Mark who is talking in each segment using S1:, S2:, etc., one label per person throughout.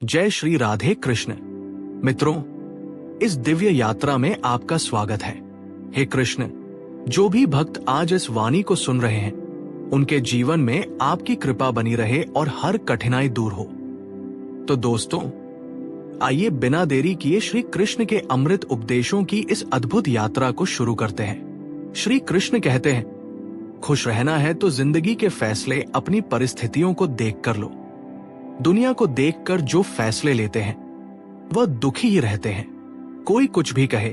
S1: जय श्री राधे कृष्ण। मित्रों, इस दिव्य यात्रा में आपका स्वागत है। हे कृष्ण, जो भी भक्त आज इस वाणी को सुन रहे हैं, उनके जीवन में आपकी कृपा बनी रहे और हर कठिनाई दूर हो। तो दोस्तों, आइए बिना देरी किए श्री कृष्ण के अमृत उपदेशों की इस अद्भुत यात्रा को शुरू करते हैं। श्री कृष्ण कहते हैं, खुश रहना है तो जिंदगी के फैसले अपनी परिस्थितियों को देखकर लो। दुनिया को देखकर जो फैसले लेते हैं वह दुखी ही रहते हैं। कोई कुछ भी कहे,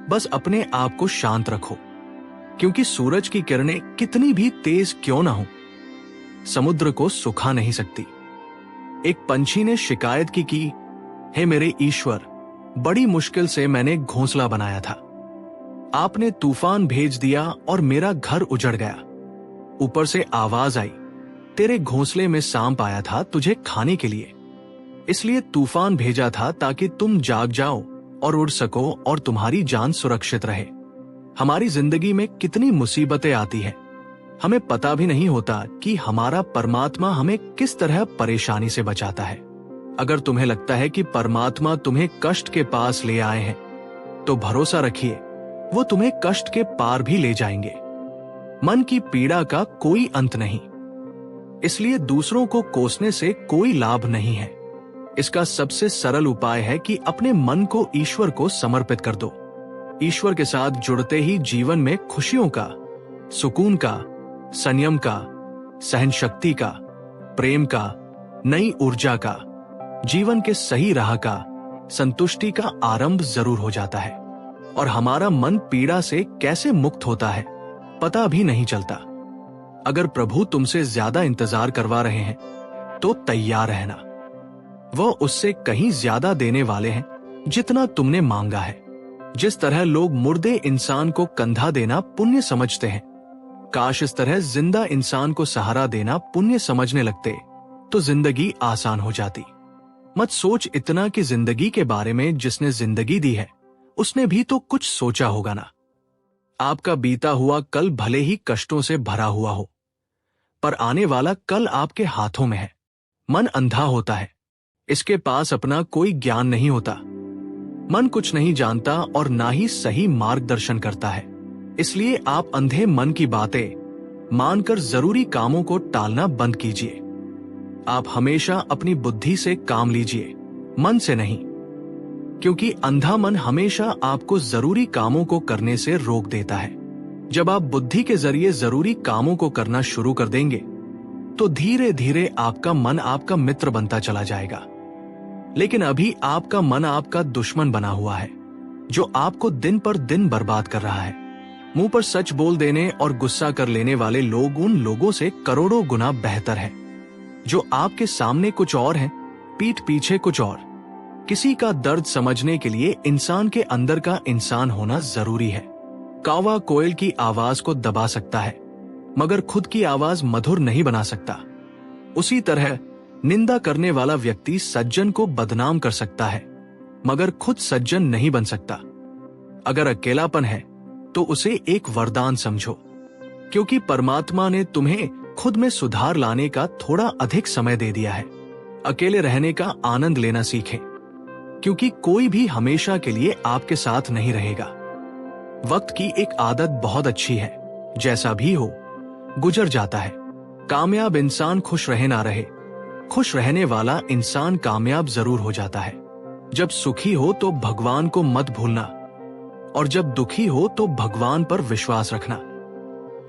S1: बस अपने आप को शांत रखो, क्योंकि सूरज की किरणें कितनी भी तेज क्यों ना हो, समुद्र को सुखा नहीं सकती। एक पंछी ने शिकायत की, हे मेरे ईश्वर, बड़ी मुश्किल से मैंने घोंसला बनाया था, आपने तूफान भेज दिया और मेरा घर उजड़ गया। ऊपर से आवाज आई, तेरे घोंसले में सांप आया था तुझे खाने के लिए, इसलिए तूफान भेजा था ताकि तुम जाग जाओ और उड़ सको और तुम्हारी जान सुरक्षित रहे। हमारी जिंदगी में कितनी मुसीबतें आती हैं, हमें पता भी नहीं होता कि हमारा परमात्मा हमें किस तरह परेशानी से बचाता है। अगर तुम्हें लगता है कि परमात्मा तुम्हें कष्ट के पास ले आए हैं, तो भरोसा रखिए, वो तुम्हें कष्ट के पार भी ले जाएंगे। मन की पीड़ा का कोई अंत नहीं, इसलिए दूसरों को कोसने से कोई लाभ नहीं है। इसका सबसे सरल उपाय है कि अपने मन को ईश्वर को समर्पित कर दो। ईश्वर के साथ जुड़ते ही जीवन में खुशियों का, सुकून का, संयम का, सहन शक्ति का, प्रेम का, नई ऊर्जा का, जीवन के सही राह का, संतुष्टि का आरंभ जरूर हो जाता है और हमारा मन पीड़ा से कैसे मुक्त होता है पता भी नहीं चलता। अगर प्रभु तुमसे ज्यादा इंतजार करवा रहे हैं तो तैयार रहना। वह उससे कहीं ज्यादा देने वाले हैं जितना तुमने मांगा है। जिस तरह लोग मुर्दे इंसान को कंधा देना पुण्य समझते हैं, काश इस तरह जिंदा इंसान को सहारा देना पुण्य समझने लगते तो जिंदगी आसान हो जाती। मत सोच इतना कि जिंदगी के बारे में जिसने जिंदगी दी है उसने भी तो कुछ सोचा होगा ना। आपका बीता हुआ कल भले ही कष्टों से भरा हुआ हो, पर आने वाला कल आपके हाथों में है। मन अंधा होता है, इसके पास अपना कोई ज्ञान नहीं होता। मन कुछ नहीं जानता और ना ही सही मार्गदर्शन करता है, इसलिए आप अंधे मन की बातें मानकर जरूरी कामों को टालना बंद कीजिए। आप हमेशा अपनी बुद्धि से काम लीजिए, मन से नहीं, क्योंकि अंधा मन हमेशा आपको जरूरी कामों को करने से रोक देता है। जब आप बुद्धि के जरिए जरूरी कामों को करना शुरू कर देंगे तो धीरे धीरे आपका मन आपका मित्र बनता चला जाएगा। लेकिन अभी आपका मन आपका दुश्मन बना हुआ है, जो आपको दिन पर दिन बर्बाद कर रहा है। मुंह पर सच बोल देने और गुस्सा कर लेने वाले लोग उन लोगों से करोड़ों गुना बेहतर हैं, जो आपके सामने कुछ और हैं, पीठ पीछे कुछ और। किसी का दर्द समझने के लिए इंसान के अंदर का इंसान होना जरूरी है। कौवा कोयल की आवाज को दबा सकता है, मगर खुद की आवाज मधुर नहीं बना सकता। उसी तरह निंदा करने वाला व्यक्ति सज्जन को बदनाम कर सकता है, मगर खुद सज्जन नहीं बन सकता। अगर अकेलापन है तो उसे एक वरदान समझो, क्योंकि परमात्मा ने तुम्हें खुद में सुधार लाने का थोड़ा अधिक समय दे दिया है। अकेले रहने का आनंद लेना सीखें, क्योंकि कोई भी हमेशा के लिए आपके साथ नहीं रहेगा। वक्त की एक आदत बहुत अच्छी है, जैसा भी हो गुजर जाता है। कामयाब इंसान खुश रहे ना रहे, खुश रहने वाला इंसान कामयाब जरूर हो जाता है। जब सुखी हो तो भगवान को मत भूलना, और जब दुखी हो तो भगवान पर विश्वास रखना।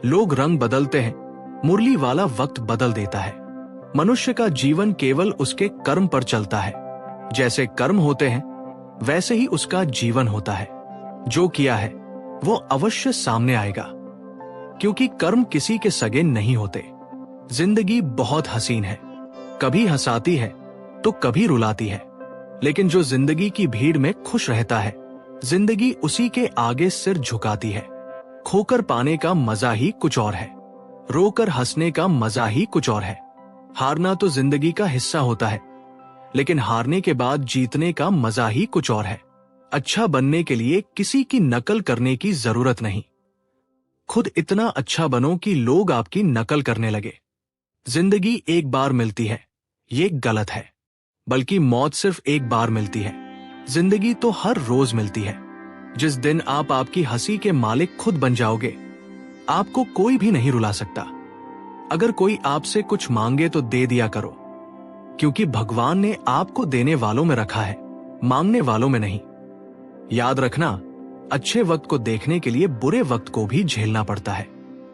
S1: लोग रंग बदलते हैं, मुरली वाला वक्त बदल देता है। मनुष्य का जीवन केवल उसके कर्म पर चलता है। जैसे कर्म होते हैं वैसे ही उसका जीवन होता है। जो किया है वो अवश्य सामने आएगा, क्योंकि कर्म किसी के सगे नहीं होते। जिंदगी बहुत हसीन है, कभी हंसाती है तो कभी रुलाती है, लेकिन जो जिंदगी की भीड़ में खुश रहता है, जिंदगी उसी के आगे सिर झुकाती है। खोकर पाने का मजा ही कुछ और है, रोकर हंसने का मजा ही कुछ और है। हारना तो जिंदगी का हिस्सा होता है, लेकिन हारने के बाद जीतने का मजा ही कुछ और है। अच्छा बनने के लिए किसी की नकल करने की जरूरत नहीं, खुद इतना अच्छा बनो कि लोग आपकी नकल करने लगे। जिंदगी एक बार मिलती है, ये गलत है। बल्कि मौत सिर्फ एक बार मिलती है। जिंदगी तो हर रोज मिलती है। जिस दिन आप आपकी हंसी के मालिक खुद बन जाओगे, आपको कोई भी नहीं रुला सकता। अगर कोई आपसे कुछ मांगे तो दे दिया करो, क्योंकि भगवान ने आपको देने वालों में रखा है, मांगने वालों में नहीं। याद रखना, अच्छे वक्त को देखने के लिए बुरे वक्त को भी झेलना पड़ता है।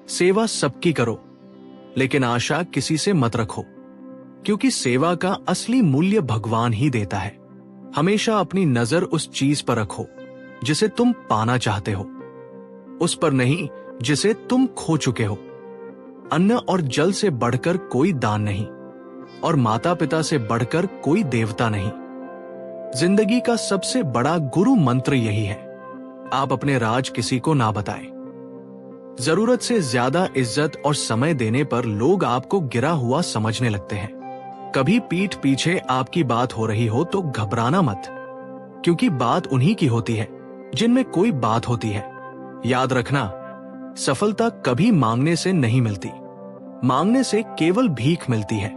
S1: सेवा सबकी करो, लेकिन आशा किसी से मत रखो, क्योंकि सेवा का असली मूल्य भगवान ही देता है। हमेशा अपनी नजर उस चीज पर रखो जिसे तुम पाना चाहते हो, उस पर नहीं जिसे तुम खो चुके हो। अन्न और जल से बढ़कर कोई दान नहीं, और माता पिता से बढ़कर कोई देवता नहीं। जिंदगी का सबसे बड़ा गुरु मंत्र यही है, आप अपने राज किसी को ना बताएं। जरूरत से ज्यादा इज्जत और समय देने पर लोग आपको गिरा हुआ समझने लगते हैं। कभी पीठ पीछे आपकी बात हो रही हो तो घबराना मत, क्योंकि बात उन्हीं की होती है जिनमें कोई बात होती है। याद रखना, सफलता कभी मांगने से नहीं मिलती, मांगने से केवल भीख मिलती है।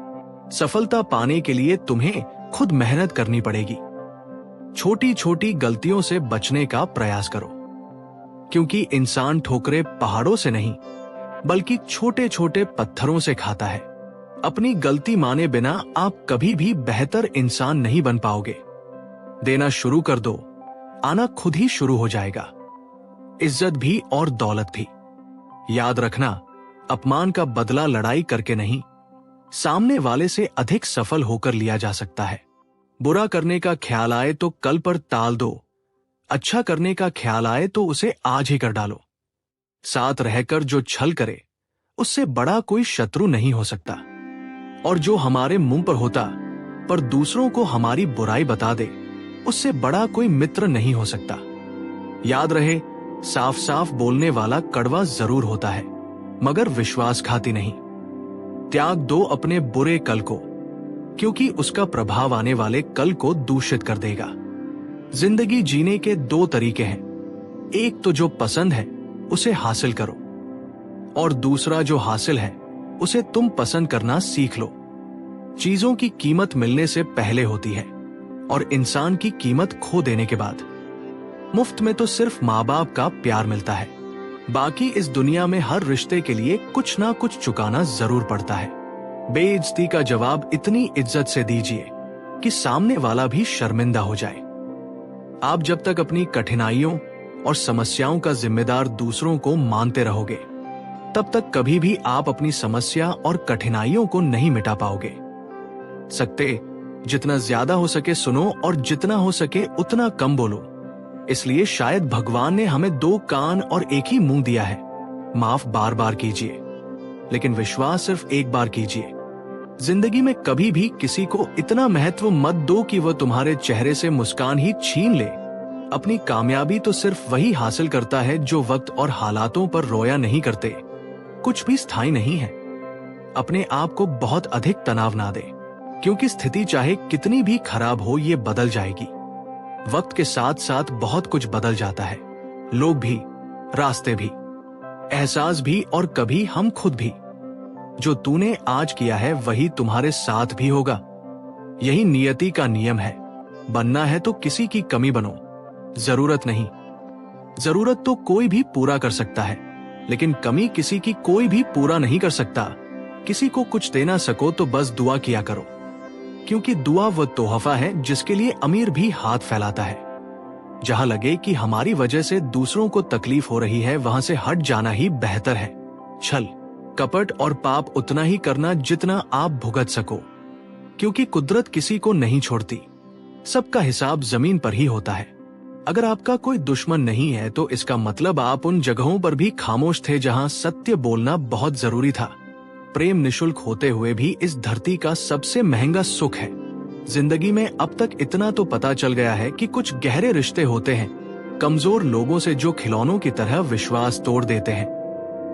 S1: सफलता पाने के लिए तुम्हें खुद मेहनत करनी पड़ेगी। छोटी छोटी गलतियों से बचने का प्रयास करो, क्योंकि इंसान ठोकरे पहाड़ों से नहीं, बल्कि छोटे छोटे पत्थरों से खाता है। अपनी गलती माने बिना आप कभी भी बेहतर इंसान नहीं बन पाओगे। देना शुरू कर दो, आना खुद ही शुरू हो जाएगा। इज्जत भी और दौलत भी। याद रखना, अपमान का बदला लड़ाई करके नहीं, सामने वाले से अधिक सफल होकर लिया जा सकता है। बुरा करने का ख्याल आए तो कल पर टाल दो, अच्छा करने का ख्याल आए तो उसे आज ही कर डालो। साथ रहकर जो छल करे, उससे बड़ा कोई शत्रु नहीं हो सकता। और जो हमारे मुंह पर होता पर दूसरों को हमारी बुराई बता दे, उससे बड़ा कोई मित्र नहीं हो सकता। याद रहे, साफ साफ बोलने वाला कड़वा जरूर होता है, मगर विश्वासघाती नहीं। त्याग दो अपने बुरे कल को, क्योंकि उसका प्रभाव आने वाले कल को दूषित कर देगा। जिंदगी जीने के दो तरीके हैं, एक तो जो पसंद है उसे हासिल करो, और दूसरा जो हासिल है उसे तुम पसंद करना सीख लो। चीजों की कीमत मिलने से पहले होती है, और इंसान की कीमत खो देने के बाद। मुफ्त में तो सिर्फ माँ बाप का प्यार मिलता है, बाकी इस दुनिया में हर रिश्ते के लिए कुछ ना कुछ चुकाना जरूर पड़ता है। बेइज्जती का जवाब इतनी इज्जत से दीजिए कि सामने वाला भी शर्मिंदा हो जाए। आप जब तक अपनी कठिनाइयों और समस्याओं का जिम्मेदार दूसरों को मानते रहोगे, तब तक कभी भी आप अपनी समस्या और कठिनाइयों को नहीं मिटा पाओगे। सकते जितना ज्यादा हो सके सुनो, और जितना हो सके उतना कम बोलो। इसलिए शायद भगवान ने हमें दो कान और एक ही मुंह दिया है। माफ बार बार कीजिए, लेकिन विश्वास सिर्फ एक बार कीजिए। जिंदगी में कभी भी किसी को इतना महत्व मत दो कि वह तुम्हारे चेहरे से मुस्कान ही छीन ले। अपनी कामयाबी तो सिर्फ वही हासिल करता है जो वक्त और हालातों पर रोया नहीं करते। कुछ भी स्थायी नहीं है। अपने आप को बहुत अधिक तनाव ना दे, क्योंकि स्थिति चाहे कितनी भी खराब हो, ये बदल जाएगी। वक्त के साथ साथ बहुत कुछ बदल जाता है, लोग भी, रास्ते भी, एहसास भी, और कभी हम खुद भी। जो तूने आज किया है वही तुम्हारे साथ भी होगा। यही नियति का नियम है। बनना है तो किसी की कमी बनो, जरूरत नहीं। जरूरत तो कोई भी पूरा कर सकता है, लेकिन कमी किसी की कोई भी पूरा नहीं कर सकता। किसी को कुछ दे ना सको तो बस दुआ किया करो, क्योंकि दुआ वह तोहफा है जिसके लिए अमीर भी हाथ फैलाता है। जहां लगे कि हमारी वजह से दूसरों को तकलीफ हो रही है, वहां से हट जाना ही बेहतर है। छल, कपट और पाप उतना ही करना जितना आप भुगत सको, क्योंकि कुदरत किसी को नहीं छोड़ती। सबका हिसाब जमीन पर ही होता है। अगर आपका कोई दुश्मन नहीं है तो इसका मतलब आप उन जगहों पर भी खामोश थे जहां सत्य बोलना बहुत जरूरी था। प्रेम निशुल्क होते हुए भी इस धरती का सबसे महंगा सुख है। जिंदगी में अब तक इतना तो पता चल गया है कि कुछ गहरे रिश्ते होते हैं, कमजोर लोगों से जो खिलौनों की तरह विश्वास तोड़ देते हैं।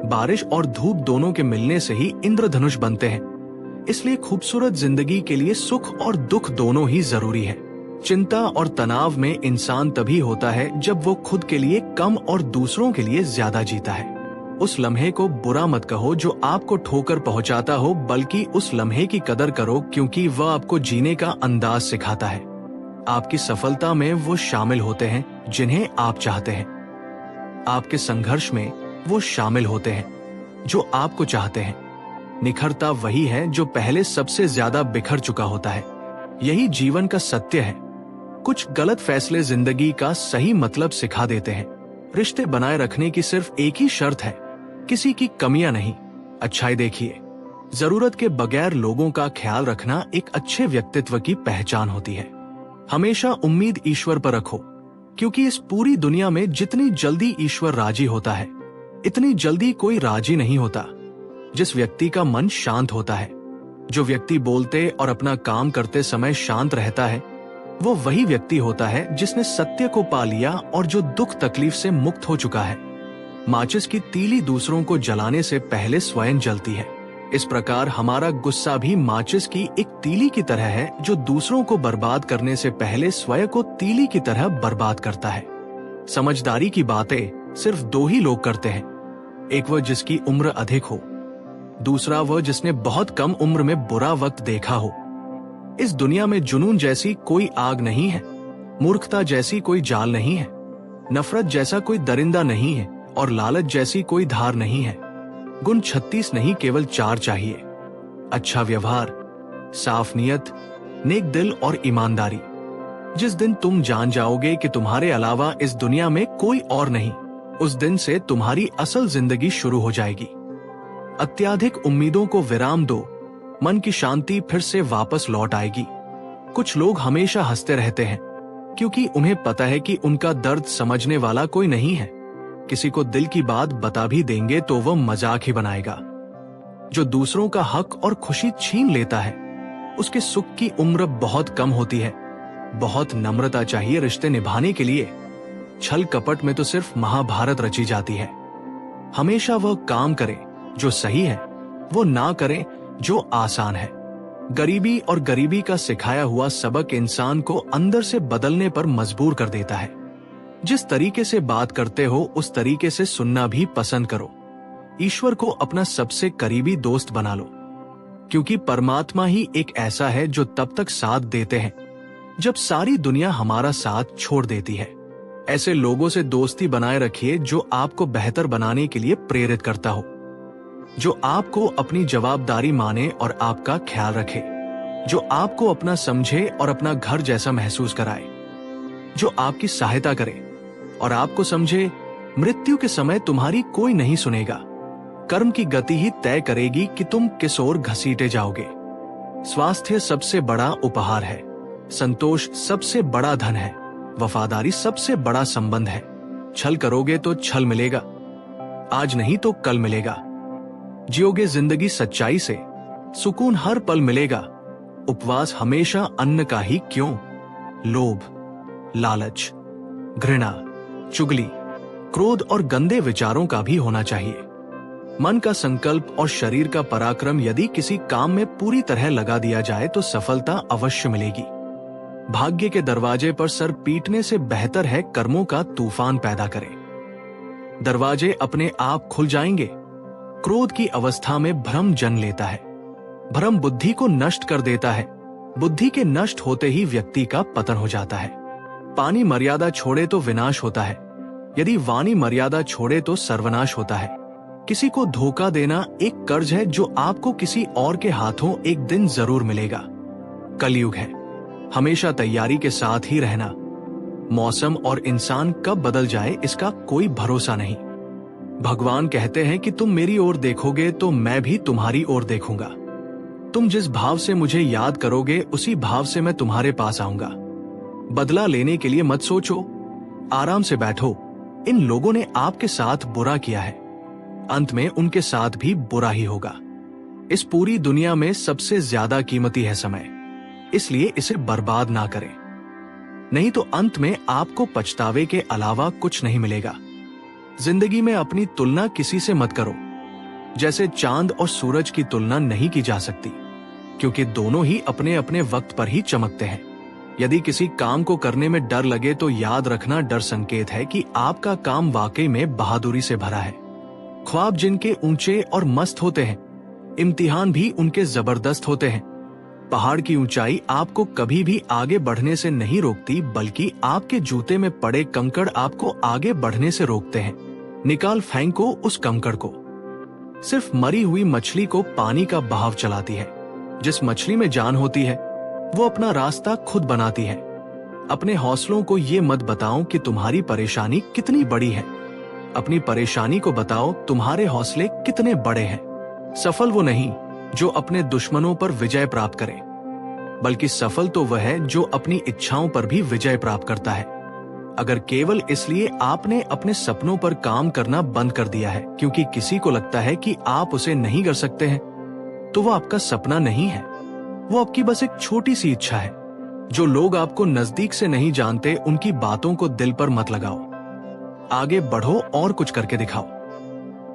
S1: बारिश और धूप दोनों के मिलने से ही इंद्रधनुष बनते हैं। इसलिए खूबसूरत जिंदगी के लिए सुख और दुख दोनों ही जरूरी है। चिंता और तनाव में इंसान तभी होता है जब वो खुद के लिए कम और दूसरों के लिए ज्यादा जीता है। उस लम्हे को बुरा मत कहो जो आपको ठोकर पहुंचाता हो, बल्कि उस लम्हे की कदर करो क्योंकि वह आपको जीने का अंदाज सिखाता है। आपकी सफलता में वो शामिल होते हैं जिन्हें आप चाहते हैं। आपके संघर्ष में वो शामिल होते हैं जो आपको चाहते हैं। निखरता वही है जो पहले सबसे ज्यादा बिखर चुका होता है। यही जीवन का सत्य है। कुछ गलत फैसले जिंदगी का सही मतलब सिखा देते हैं। रिश्ते बनाए रखने की सिर्फ एक ही शर्त है, किसी की कमियां नहीं, अच्छाई देखिए। जरूरत के बगैर लोगों का ख्याल रखना एक अच्छे व्यक्तित्व की पहचान होती है। हमेशा उम्मीद ईश्वर पर रखो, क्योंकि इस पूरी दुनिया में जितनी जल्दी ईश्वर राजी होता है, इतनी जल्दी कोई राजी नहीं होता। जिस व्यक्ति का मन शांत होता है, जो व्यक्ति बोलते और अपना काम करते समय शांत रहता है, वो वही व्यक्ति होता है जिसने सत्य को पा लिया और जो दुख तकलीफ से मुक्त हो चुका है। माचिस की तीली दूसरों को जलाने से पहले स्वयं जलती है। इस प्रकार हमारा गुस्सा भी माचिस की एक तीली की तरह है जो दूसरों को बर्बाद करने से पहले स्वयं को तीली की तरह बर्बाद करता है। समझदारी की बातें सिर्फ दो ही लोग करते हैं, एक वह जिसकी उम्र अधिक हो, दूसरा वह जिसने बहुत कम उम्र में बुरा वक्त देखा हो। इस दुनिया में जुनून जैसी कोई आग नहीं है, मूर्खता जैसी कोई जाल नहीं है, नफरत जैसा कोई दरिंदा नहीं है और लालच जैसी कोई धार नहीं है। गुण 36 नहीं, केवल 4 चाहिए। अच्छा व्यवहार, साफ नियत, नेक दिल और ईमानदारी। जिस दिन तुम जान जाओगे कि तुम्हारे अलावा इस दुनिया में कोई और नहीं, उस दिन से तुम्हारी असल जिंदगी शुरू हो जाएगी। अत्याधिक उम्मीदों को विराम दो, मन की शांति फिर से वापस लौट आएगी। कुछ लोग हमेशा हंसते रहते हैं क्योंकि उन्हें पता है कि उनका दर्द समझने वाला कोई नहीं है। किसी को दिल की बात बता भी देंगे तो वह मजाक ही बनाएगा। जो दूसरों का हक और खुशी छीन लेता है, उसके सुख की उम्र बहुत कम होती है। बहुत नम्रता चाहिए रिश्ते निभाने के लिए। छल कपट में तो सिर्फ महाभारत रची जाती है। हमेशा वह काम करे जो सही है, वो ना करे जो आसान है। गरीबी और गरीबी का सिखाया हुआ सबक इंसान को अंदर से बदलने पर मजबूर कर देता है। जिस तरीके से बात करते हो उस तरीके से सुनना भी पसंद करो। ईश्वर को अपना सबसे करीबी दोस्त बना लो, क्योंकि परमात्मा ही एक ऐसा है जो तब तक साथ देते हैं जब सारी दुनिया हमारा साथ छोड़ देती है। ऐसे लोगों से दोस्ती बनाए रखिए जो आपको बेहतर बनाने के लिए प्रेरित करता हो, जो आपको अपनी जवाबदारी माने और आपका ख्याल रखे, जो आपको अपना समझे और अपना घर जैसा महसूस कराए, जो आपकी सहायता करे और आपको समझे। मृत्यु के समय तुम्हारी कोई नहीं सुनेगा। कर्म की गति ही तय करेगी कि तुम किस ओर घसीटे जाओगे। स्वास्थ्य सबसे बड़ा उपहार है, संतोष सबसे बड़ा धन है, वफादारी सबसे बड़ा संबंध है। छल करोगे तो छल मिलेगा, आज नहीं तो कल मिलेगा। जियोगे जिंदगी सच्चाई से, सुकून हर पल मिलेगा। उपवास हमेशा अन्न का ही क्यों, लोभ, लालच, घृणा, चुगली, क्रोध और गंदे विचारों का भी होना चाहिए। मन का संकल्प और शरीर का पराक्रम यदि किसी काम में पूरी तरह लगा दिया जाए तो सफलता अवश्य मिलेगी। भाग्य के दरवाजे पर सर पीटने से बेहतर है कर्मों का तूफान पैदा करें। दरवाजे अपने आप खुल जाएंगे। क्रोध की अवस्था में भ्रम जन्म लेता है। भ्रम बुद्धि को नष्ट कर देता है। बुद्धि के नष्ट होते ही व्यक्ति का पतन हो जाता है। पानी मर्यादा छोड़े तो विनाश होता है, यदि वाणी मर्यादा छोड़े तो सर्वनाश होता है। किसी को धोखा देना एक कर्ज है जो आपको किसी और के हाथों एक दिन जरूर मिलेगा। कलयुग है, हमेशा तैयारी के साथ ही रहना। मौसम और इंसान कब बदल जाए इसका कोई भरोसा नहीं। भगवान कहते हैं कि तुम मेरी ओर देखोगे तो मैं भी तुम्हारी ओर देखूंगा। तुम जिस भाव से मुझे याद करोगे उसी भाव से मैं तुम्हारे पास आऊंगा। बदला लेने के लिए मत सोचो, आराम से बैठो। इन लोगों ने आपके साथ बुरा किया है, अंत में उनके साथ भी बुरा ही होगा। इस पूरी दुनिया में सबसे ज्यादा कीमती है समय, इसलिए इसे बर्बाद ना करें, नहीं तो अंत में आपको पछतावे के अलावा कुछ नहीं मिलेगा। जिंदगी में अपनी तुलना किसी से मत करो। जैसे चांद और सूरज की तुलना नहीं की जा सकती, क्योंकि दोनों ही अपने अपने वक्त पर ही चमकते हैं। यदि किसी काम को करने में डर लगे तो याद रखना, डर संकेत है कि आपका काम वाकई में बहादुरी से भरा है। ख्वाब जिनके ऊंचे और मस्त होते हैं, इम्तिहान भी उनके जबरदस्त होते हैं। पहाड़ की ऊंचाई आपको कभी भी आगे बढ़ने से नहीं रोकती, बल्कि आपके जूते में पड़े कंकड़ आपको आगे बढ़ने से रोकते हैं। निकाल फेंको उस कंकड़ को। सिर्फ मरी हुई मछली को पानी का बहाव चलाती है। जिस मछली में जान होती है वो अपना रास्ता खुद बनाती है। अपने हौसलों को ये मत बताओ कि तुम्हारी परेशानी कितनी बड़ी है। अपनी परेशानी को बताओ तुम्हारे हौसले कितने बड़े हैं। सफल वो नहीं जो अपने दुश्मनों पर विजय प्राप्त करे, बल्कि सफल तो वह है जो अपनी इच्छाओं पर भी विजय प्राप्त करता है। अगर केवल इसलिए आपने अपने सपनों पर काम करना बंद कर दिया है क्योंकि किसी को लगता है कि आप उसे नहीं कर सकते हैं, तो वो आपका सपना नहीं है, वो आपकी बस एक छोटी सी इच्छा है। जो लोग आपको नजदीक से नहीं जानते उनकी बातों को दिल पर मत लगाओ। आगे बढ़ो और कुछ करके दिखाओ।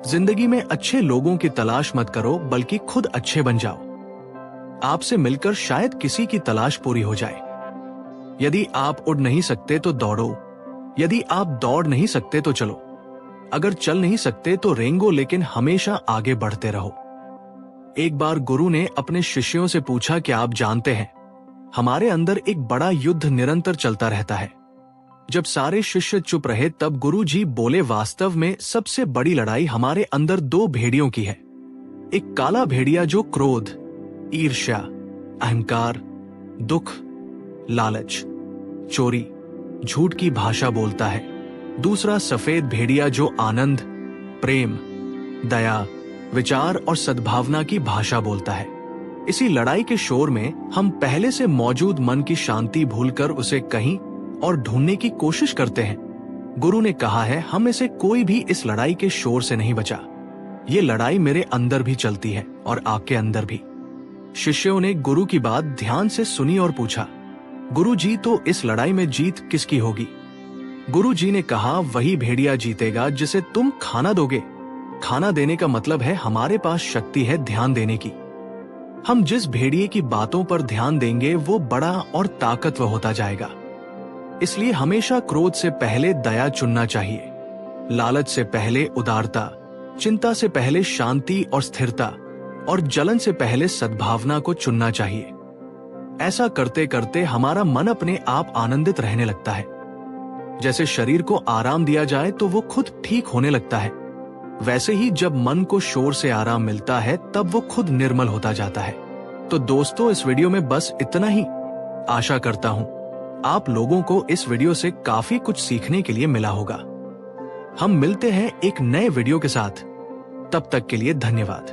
S1: जिंदगी में अच्छे लोगों की तलाश मत करो, बल्कि खुद अच्छे बन जाओ। आपसे मिलकर शायद किसी की तलाश पूरी हो जाए। यदि आप उड़ नहीं सकते तो दौड़ो, यदि आप दौड़ नहीं सकते तो चलो, अगर चल नहीं सकते तो रेंगो, लेकिन हमेशा आगे बढ़ते रहो। एक बार गुरु ने अपने शिष्यों से पूछा कि आप जानते हैं हमारे अंदर एक बड़ा युद्ध निरंतर चलता रहता है। जब सारे शिष्य चुप रहे तब गुरु जी बोले, वास्तव में सबसे बड़ी लड़ाई हमारे अंदर दो भेड़ियों की है। एक काला भेड़िया जो क्रोध, ईर्ष्या, अहंकार, दुख, लालच, चोरी, झूठ की भाषा बोलता है। दूसरा सफेद भेड़िया जो आनंद, प्रेम, दया, विचार और सद्भावना की भाषा बोलता है। इसी लड़ाई के शोर में हम पहले से मौजूद मन की शांति भूलकर उसे कहीं और ढूंढने की कोशिश करते हैं। गुरु ने कहा है, हम में से कोई भी इस लड़ाई के शोर से नहीं बचा। ये लड़ाई मेरे अंदर भी चलती है और आपके अंदर भी। शिष्यों ने गुरु की बात ध्यान से सुनी और पूछा, गुरु जी तो इस लड़ाई में जीत किसकी होगी? गुरु जी ने कहा, वही भेड़िया जीतेगा जिसे तुम खाना दोगे। खाना देने का मतलब है हमारे पास शक्ति है ध्यान देने की। हम जिस भेड़िए की बातों पर ध्यान देंगे वो बड़ा और ताकतवर होता जाएगा। इसलिए हमेशा क्रोध से पहले दया चुनना चाहिए, लालच से पहले उदारता, चिंता से पहले शांति और स्थिरता, और जलन से पहले सद्भावना को चुनना चाहिए। ऐसा करते करते हमारा मन अपने आप आनंदित रहने लगता है। जैसे शरीर को आराम दिया जाए तो वो खुद ठीक होने लगता है, वैसे ही जब मन को शोर से आराम मिलता है तब वो खुद निर्मल होता जाता है। तो दोस्तों, इस वीडियो में बस इतना ही। आशा करता हूं आप लोगों को इस वीडियो से काफी कुछ सीखने के लिए मिला होगा। हम मिलते हैं एक नए वीडियो के साथ, तब तक के लिए धन्यवाद।